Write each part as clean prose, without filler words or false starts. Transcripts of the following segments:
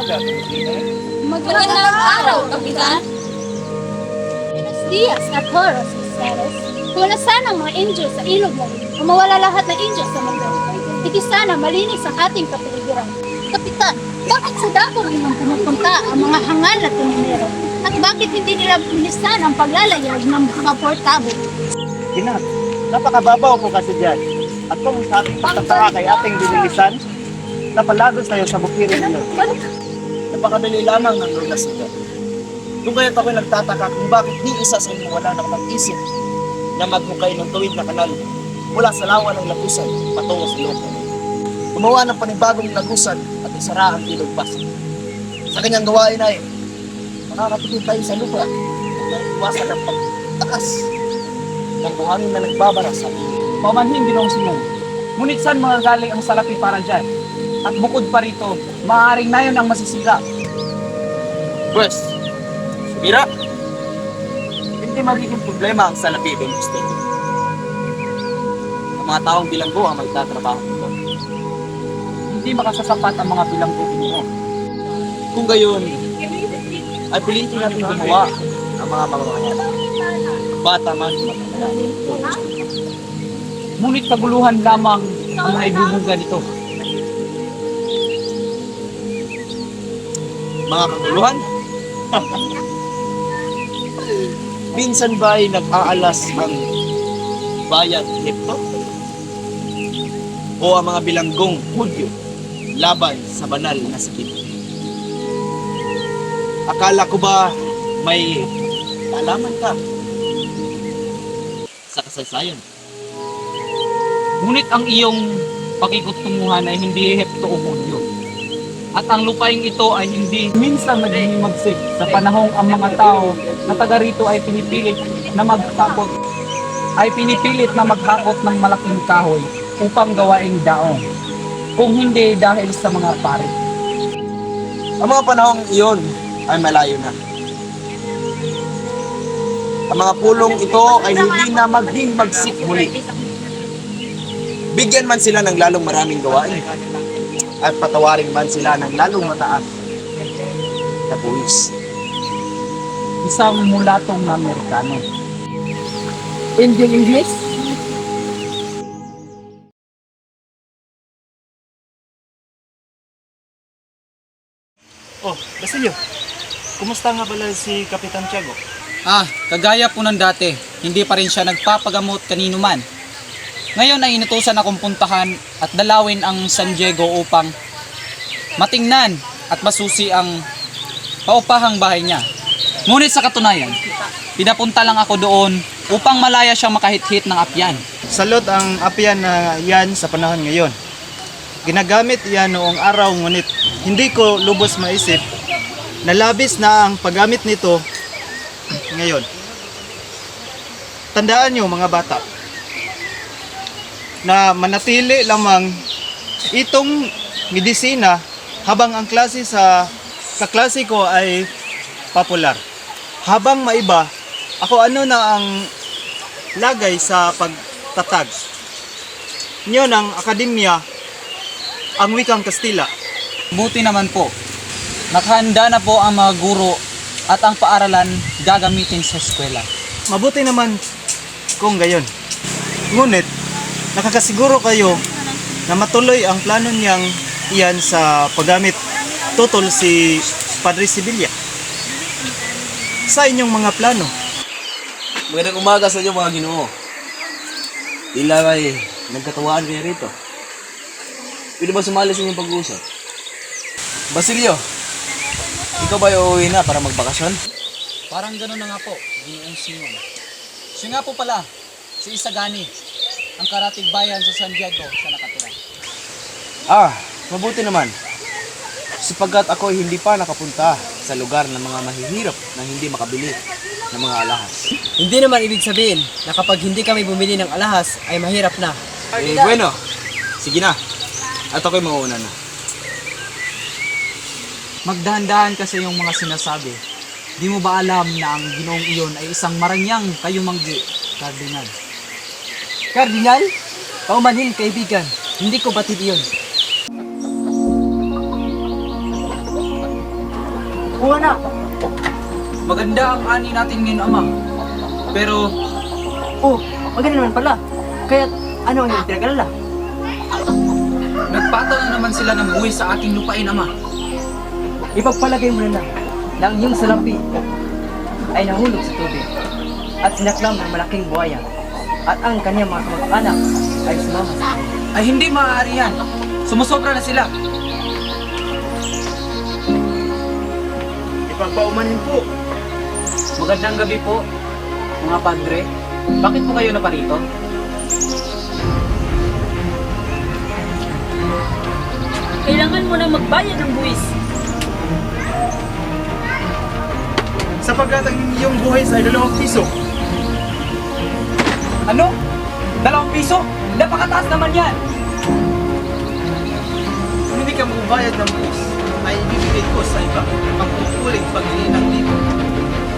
Magandang araw, Kapitan. Buenos dias at Horus, Ceres. Kung nasaan ang mga angel sa ilog mo, kung mawala lahat ng angel sa mundo, hindi sana malinis ang ating kapaligiran. Kapitan, bakit sa dako rin pumupunta ang mga hangal at tuminero? At bakit hindi nila bilisan ang paglalayag ng mga portable? Ina, napakababaw po kasi dyan. At kung sa ating pagtataka kay ating binilisan, napalagos tayo sa bukirin niyo. Napakadali lamang ng lunas nito. Kung kaya't ako'y nagtataka kung bakit ni isa sa inyo wala nang mag-isip na maghukay ng tuwid na kanal mula sa lawa ng lagusan patungo sa loob. Gumawa ng panibagong lagusan at isara ang ilog pasig. Sa kanyang gawain ay makakatipid tayo sa lupa at maiiwasan ang pagtakas ng buhangin na nagbabara sa atin. Paumanhin, Ginoong Simon. Ngunit saan mga galing ang salapi para dyan? At bukod pa rito, maaaring na yun ang masisira. Pwes, sumira. Hindi magiging problema ang salapi ng gusto nyo. Ang mga taong bilanggo ang magtatrabaho nito. Hindi makasasapat ang mga bilanggo, Ginoo. Kung gayon, ay pilitin natin gumawa ang mga mamamayan. Bata man, matanda. Ngunit kaguluhan lamang ang naibubuga nito. Mga kaguluhan? Minsan ba ay nag-aalas ang bayan Hepto? O ang mga bilanggong Hudyo laban sa banal na sakit? Akala ko ba may alaman ka sa kasaysayan? Ngunit ang iyong pakikutunguhan ay hindi hepto o hudyo. At ang lupaing ito ay hindi minsan naghihimagsik sa panahong ang mga tao na taga rito ay pinipilit na maghakot ng malaking kahoy upang gawaing daong. Kung hindi dahil sa mga pari. Ang mga panahong iyon ay malayo na. Ang mga pulong ito ay hindi na maghimagsik muli. Bigyan man sila ng lalong maraming gawain at patawarin man sila ng lalong mataas na buwis. Isang mulatong na Amerikano. Indian English? Oh, Basilio, kumusta nga pala si Kapitan Tiago? Kagaya po ng dati, hindi pa rin siya nagpapagamot kanino man. Ngayon ay inutusan akong puntahan at dalawin ang San Diego upang matingnan at masusi ang paupahang bahay niya. Ngunit sa katunayan, pinapunta lang ako doon upang malaya siyang makahit-hit ng apyan. Salot ang apyan na yan sa panahon ngayon. Ginagamit yan noong araw, ngunit hindi ko lubos maisip na labis na ang paggamit nito ngayon. Tandaan nyo mga bata, na manatili lamang itong medisina habang ang klase sa kaklase ko ay popular. Habang maiba, ako ano na ang lagay sa pagtatag nyo ng akademya ang wikang Kastila. Buti naman po, nakahanda na po ang mga guro at ang paaralan gagamitin sa eskwela. Mabuti naman kung gayon. Ngunit, nakakasiguro kayo na matuloy ang plano niyang iyan sa paggamit tutol si Padre Sibilia sa inyong mga plano. Magandang umaga sa inyo mga Ginoo. Tila ay nagkatawaan kayo rito. Pwede ba sumali sa inyong pag-uusap? Basilio, ikaw ba uuwi na para magbakasyon? Parang gano'n na nga po, Ginoong Simon. Siya nga po pala, si Isagani, ang karatig bayan sa San Diego sa nakatira. Mabuti naman. Sapagkat ako hindi pa nakapunta sa lugar ng mga mahihirap na hindi makabili ng mga alahas. Hindi naman ibig sabihin na kapag hindi kami bumili ng alahas ay mahirap na. Bueno, sige na. At ako'y mauuna na. Magdahan-dahan kasi yung mga sinasabi. Di mo ba alam na ang Ginoong iyon ay isang maranyang kayumanggi, Kardinal? Kardinal? Paumanhin kaibigan, hindi ko batid iyon. Oo anak. Maganda ang ani natin ngayon, Ama. Pero Oh, maganda naman pala. Kaya ano ang iyong pinag-alala? nagpataw na naman sila ng buwis sa aking lupain, Ama. Ipagpalagay mo na na ang iyong salapi ay nahulog sa tubig at sinaklam ng malaking buhaya at ang kanyang mga kamag-anak ay sumama sa kanya. Ay hindi maaari yan. Sumusobra na sila. Ipagpaumanin po. Magandang gabi po, mga padre. Bakit po kayo naparito? Kailangan mo na magbayad ng buwis. Sapagkat ang iyong buhay ay 2 piso. Ano? 2 piso? Napakataas naman yan! Kung hindi ka magbayad ng buwis, ay ibibigay ko sa iba ang pupuling paglilinang dito.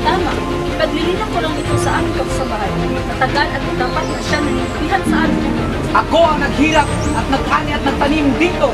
Tama, ipaglilinan ko lang ito sa aming kapasabahay. Matagal at dapat na siya naninipihan sa amin. Ako ang naghirap at nagkani at nagtanim dito.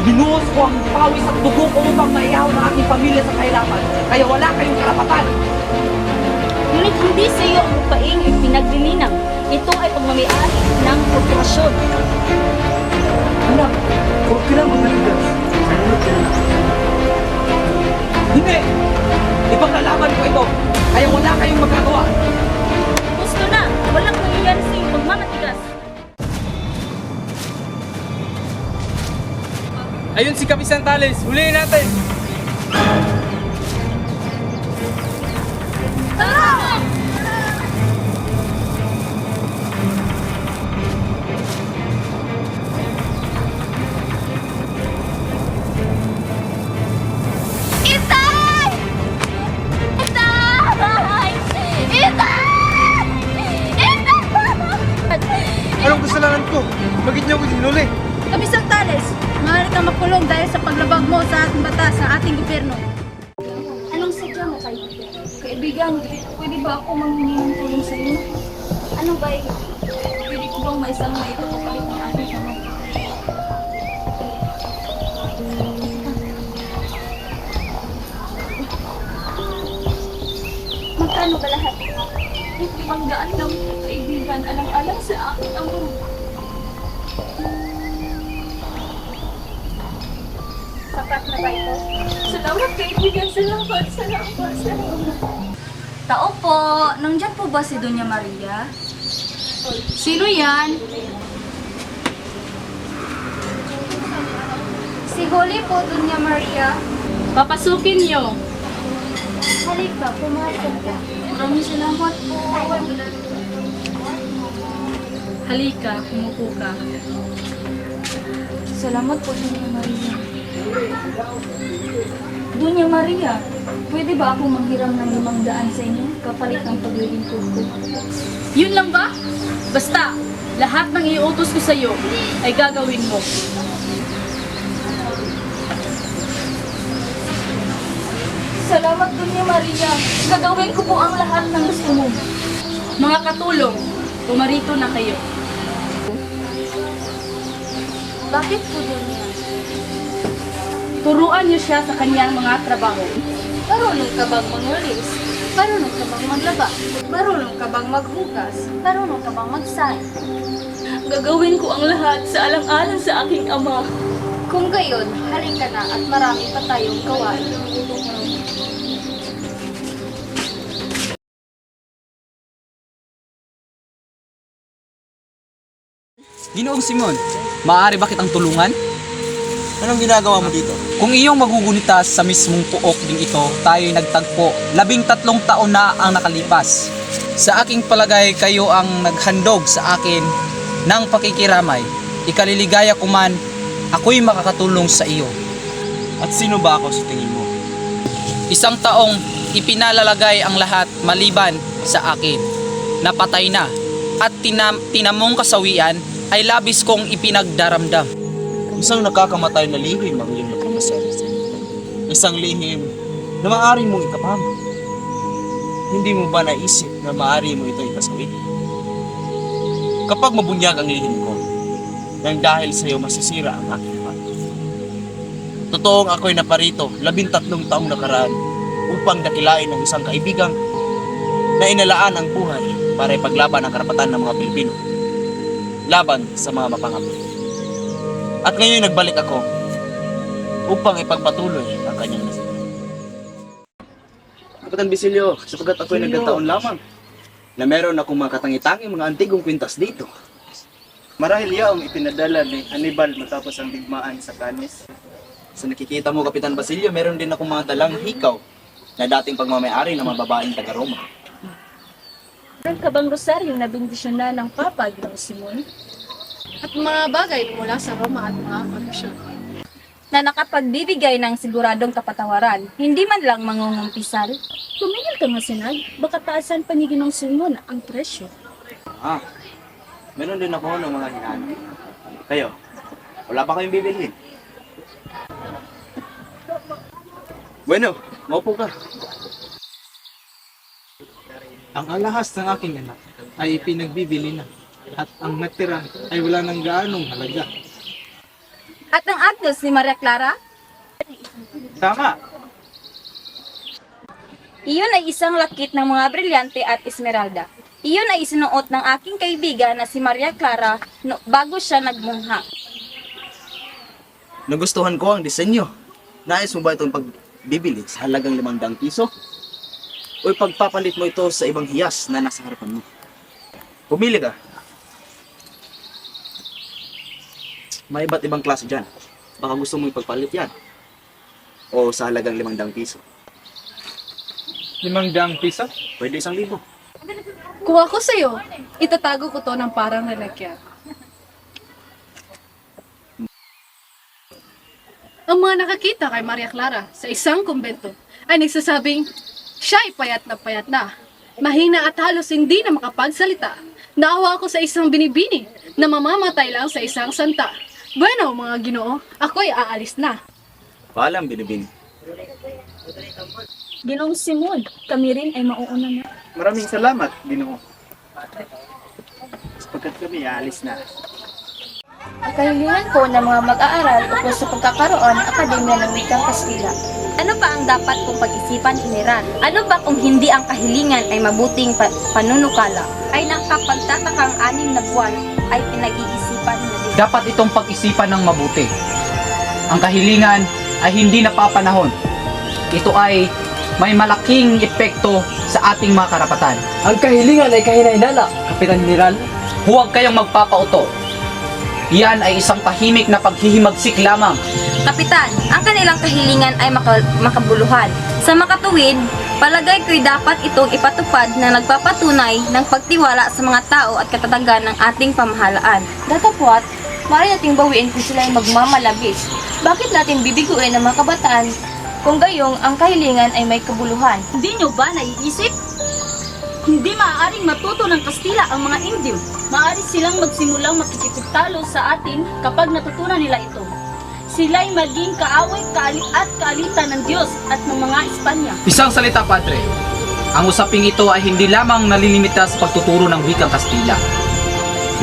Ibinuhos ko ang pawis at dugo ko upang maihaw ng aking pamilya sa kahirapan. Kaya wala kayong karapatan. Ngunit hindi sa iyo ang lupaing ay pinaglilinang. Ito ay pagmamayari ng korporasyon. Anak, huwag ka lang magaligas. Sanunod ka na. Hindi! Ipaglalaban ko ito. Kaya wala kayong magagawa. Gusto na, walang nangyayari sa iyo pagmamatigas. Ayun si Kapisan Tales, huliin natin! Itay! Itay! Itay! Anong kasalanan ko? Bakit niyo ako dinuli? Kapisang Tales, maaari kang makulong dahil sa paglabag mo sa ating batas sa ating gobyerno. Anong sadya mo, kaibigan? Kaibigan, pwede ba ako manghingi ng tulong sa iyo? Ano ba eh? Pwede ko bang maisang may ito kapalit ng aking sama? Magkano ba lahat? Manggaan lang, kaibigan, alang-alang sa aking amo. Sapat na ba ito? Salamat, kaibigan, salamat. Tao po, nandiyan po ba si Doña Maria? Sino yan? Si Holy po, Doña Maria. Papasukin niyo. Halika, pumasok ka. Maraming salamat po. Halika, umupo ka. Salamat po, Doña Maria. Doña Maria, pwede ba ako manghiram ng 500 sa inyo kapalit ng paglilingkod ko? Yun lang ba? Basta, lahat ng iutos ko sa iyo ay gagawin mo. Salamat, Doña Maria. Gagawin ko po ang lahat ng gusto mo. Mga katulong, pumarito na kayo. Bakit po, Doña? Turuan niyo siya sa kanyang mga trabaho. Marunong ka bang mangulis? Marunong ka bang maglaba? Marunong ka bang maghugas? Marunong ka bang magsaing? Gagawin ko ang lahat sa alang-alang sa aking ama. Kung gayon, halika na at marami pa tayong gawain. Ginoong Simon, maaari ba kitang tulungan? Anong ginagawa mo dito? Kung iyong magugunitas sa mismong puok ding ito, tayo'y nagtagpo. 13 taon na ang nakalipas. Sa aking palagay, kayo ang naghandog sa akin ng pakikiramay. Ikaliligaya ko man, ako'y makakatulong sa iyo. At sino ba ako sa tingin mo? 1 taong ipinalalagay ang lahat maliban sa akin. Napatay na at tinamong kasawian ay labis kong ipinagdaramdam. Isang nakakamatay na lihim ang iyong napamasan. Isang lihim na maaari mong ikapam. Hindi mo ba naisip na maaari mo ito ikasawi? Kapag mabunyag ang lihim ko, nang dahil sa iyo masisira ang aking pag. Totoong ako'y naparito 13 taong nakaraan upang dakilain ng isang kaibigang na inalaan ang buhay para ipaglaban ang karapatan ng mga Pilipino laban sa mga mapangapit. At ngayon nagbalik ako upang ipagpatuloy ang kanyang nasa. Kapitan Basilio, sapagkat ako'y nagkataon lamang na meron akong mga katangi-tangi mga antigong kwintas dito. Marahil yaong ipinadala ni Hannibal matapos ang digmaan sa Canes. Sa nakikita mo, Kapitan Basilio, meron din akong mga dalang hikaw na dating pagmamayari ng mga babaeng taga-Roma. Meron ka bang rosaryong nabindisyonan ng Papa, Ginoong Simon? At mga bagay mula sa Roma at mga komisyon. Na nakapagbibigay ng siguradong kapatawaran, hindi man lang mangungumpisal? Tumigil ka nga, Sinag. Baka taasan pa ni Ginoong Simon ang presyo. Meron din ako ng mga hinahanap. Kayo, wala pa kayong bibilhin. Bueno, maupo ka. Ang alahas ng aking anak ay pinagbibili na at ang natira ay wala nang gaanong halaga. At ang agnos ni Maria Clara? Tama! Iyon ay isang lakit ng mga brilyante at esmeralda. Iyon ay isinuot ng aking kaibigan na si Maria Clara bago siya nagmungha. Nagustuhan ko ang disenyo. Nais mo ba itong pagbibili sa halagang 500 piso? O ipagpapalit mo ito sa ibang hiyas na nasa harapan mo? Pumili ka. May iba't ibang klase dyan. Baka gusto mo ipagpalit yan. O sa halagang 500 piso. 500 piso? Pwede 1,000. Kuha ko sa'yo, itatago ko to ng parang relekya. Ang mga nakakita kay Maria Clara sa isang kumbento ay nagsasabing siya'y payat na, mahina at halos hindi na makapagsalita. Naawa ako sa isang binibini na mamamatay lang sa isang santa. Bueno, mga Ginoo, ako'y aalis na. Paalam, binibini. Ginoong Simon, kami rin ay mauuna na. Maraming salamat, Ginoo. Sapagkat kami aalis na. Ang kahilingan ko ng mga mag-aaral ukol sa pagkakaroon ng Akademya ng Wikang Kastila. Ano pa ang dapat kong pag-isipan, General? Ano ba kung hindi ang kahilingan ay mabuting panunukala? Ay nakapagtatakang 6 na buwan ay pinag-iisipan mo din. Dapat itong pag-isipan ng mabuti. Ang kahilingan ay hindi napapanahon. Ito ay may malaking epekto sa ating mga karapatan. Ang kahilingan ay kahinay-nala, Kapitan General. Huwag kayong magpapauto. Yan ay isang tahimik na paghihimagsik lamang. Kapitan, ang kanilang kahilingan ay makabuluhan. Sa makatuwid, palagay ko'y dapat itong ipatupad na nagpapatunay ng pagtiwala sa mga tao at katatagan ng ating pamahalaan. Datapwat, maaari nating bawiin kung sila ay magmamalabis. Bakit natin bibiguin ang mga kabataan kung gayong ang kahilingan ay may kabuluhan? Hindi nyo ba naiisip? Hindi maaaring matuto ng Kastila ang mga Indio. Maaari silang magsimulang makikipagtalo sa atin kapag natutunan nila ito. Sila'y maging kaaway, at kaalitan ng Diyos at ng mga Espanya. Isang salita, Padre. Ang usaping ito ay hindi lamang nalilimita sa pagtuturo ng wikang Kastila.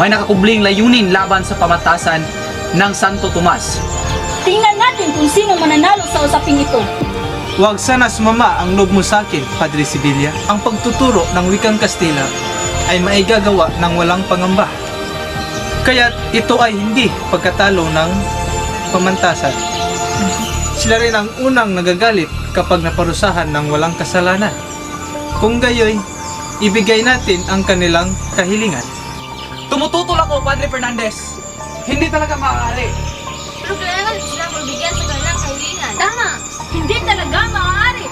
May nakakubling layunin laban sa pamatasan ng Santo Tomas. Tingnan natin kung sino mananalo sa usaping ito. Huwag sana sumama ang loob mo sa akin, Padre Sibilia. Ang pagtuturo ng wikang Kastila ay maigagawa ng walang pangamba. Kaya't ito ay hindi pagkatalo ng pamantasan. Sila rin ang unang nagagalit kapag naparusahan ng walang kasalanan. Kung gayoy, ibigay natin ang kanilang kahilingan. Tumututol ako, Padre Fernandez. Hindi talaga maaari. Pero kailangan sila magbigyan sa kanilang kahilingan. Tama! Hindi talaga maaari!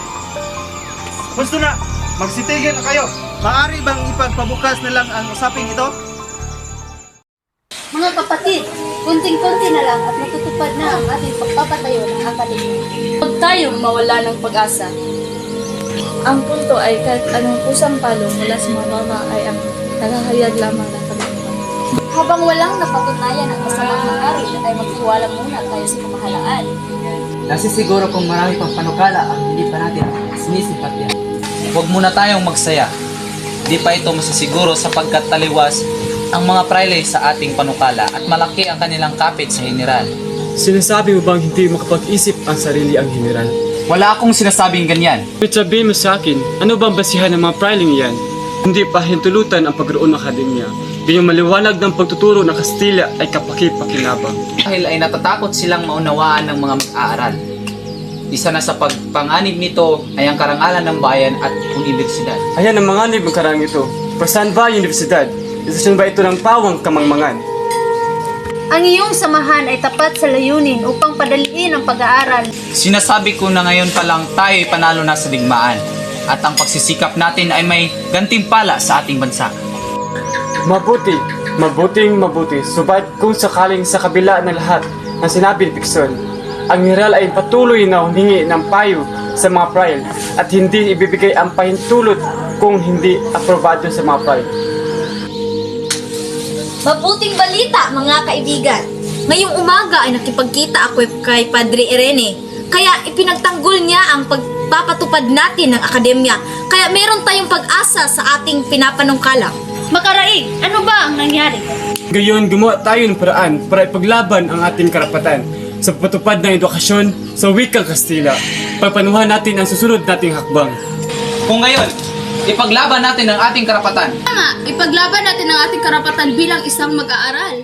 Gusto na! Magsitigil na kayo! Maaari bang ipagpabukas na lang ang usaping ito? Mga kapatid, kunting-kunti na lang at matutupad na ang ating pagpapatayo ng akademya. Huwag tayong mawala ng pag-asa. Ang punto ay kahit anong kusang palo mula sa mababa ay ang nakahayag lamang ng kalimutan. Habang walang napatunayan ang masamang nangyari, ay magtiwala muna tayo sa pamahalaan. Nasisiguro kung marami pang panukala ang hindi pa natin sinisipat yan. Huwag muna tayong magsaya. Di pa ito masisiguro sapagkat taliwas ang mga praile sa ating panukala at malaki ang kanilang kapit sa general. Sinasabi mo bang hindi makapag-isip ang sarili ang general? Wala akong sinasabing ganyan. Sabihin mo sa akin, ano bang basihan ng mga priling yan? Hindi pa hintulutan ang pagroon ng akademya. Bilang maliwanag ng pagtuturo ng Kastila ay kapaki-pakinabang. Dahil ay natatakot silang maunawaan ng mga mag-aaral. Isa na sa pagpanganib nito ay ang karangalan ng bayan at universidad. Ayan ang mga nib ng karang ito. Pasan ba ang universidad? Isasyon ba ito ng pawang kamangmangan? Ang iyong samahan ay tapat sa layunin upang padaliin ang pag-aaral. Sinasabi ko na ngayon pa lang tayo ay panalo na sa digmaan at ang pagsisikap natin ay may gantimpala sa ating bansa. Mabuti. Subalit kung sakaling sa kabila ng lahat ng sinabi ni Picson, ang general ay patuloy na humingi ng payo sa mga prior at hindi ibibigay ang pahintulot kung hindi aprobado sa mga prior. Mabuting balita, mga kaibigan. Ngayong umaga ay nakipagkita ako kay Padre Irene. Kaya ipinagtanggol niya ang pagpapatupad natin ng akademya. Kaya meron tayong pag-asa sa ating pinapanungkalang. Makaraig, ano ba ang nangyari? Gayon, gumawa tayo ng paraan para ipaglaban ang ating karapatan sa patupad ng edukasyon sa wikang Kastila. Pagpanuhan natin ang susunod nating hakbang. Kung ngayon, ipaglaban natin ang ating karapatan. Tama, ipaglaban natin ang ating karapatan bilang isang mag-aaral.